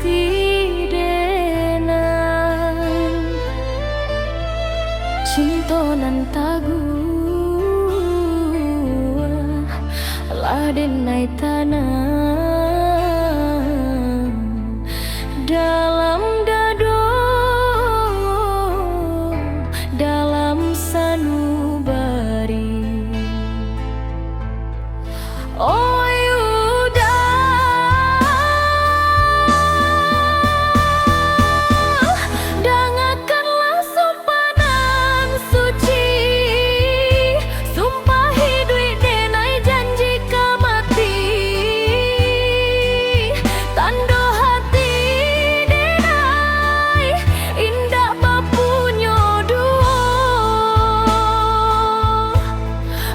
mati dena cinta nan tagu lah denai tanah dalam dado dalam sanubari. Oh Yuda, dengarkanlah sumpahan suci, sumpah hidup denai janji mati, tanda hati denai indah bapunya dua,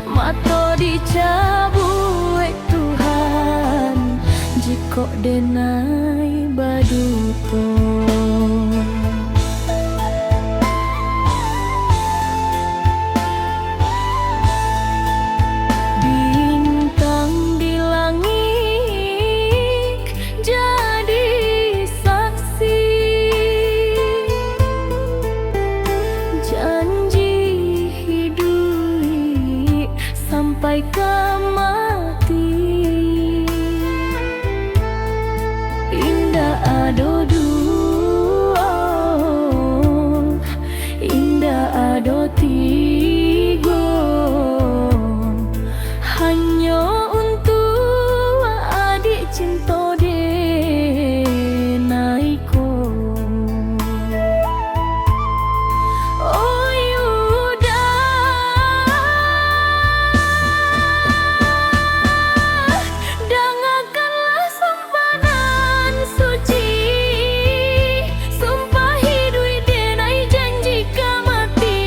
mata dicabut Tuhan jika denai baduto. Bintang di langit jadi saksi, janji hidup sampai ke mati. Indah ado dua, indah ado tiga, hanya untuk adik cinta denaiku. Oh Yuda, dengarkanlah sumpahan suci, sumpah hidup denai janji mati,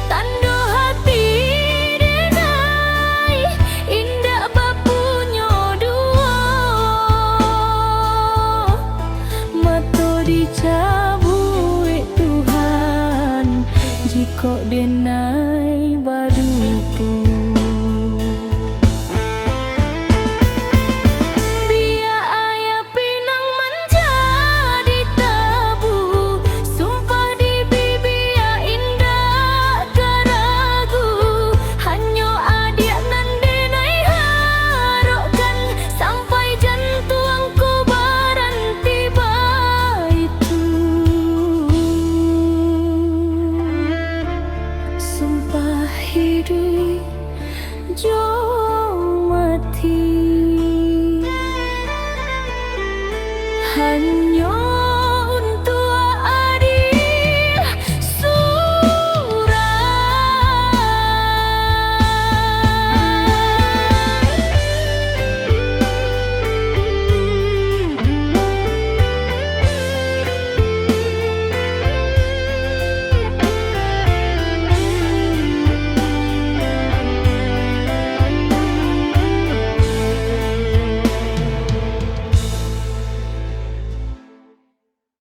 tanda hati denai indah bapunya dua, mata dicabut Tuhan jika denai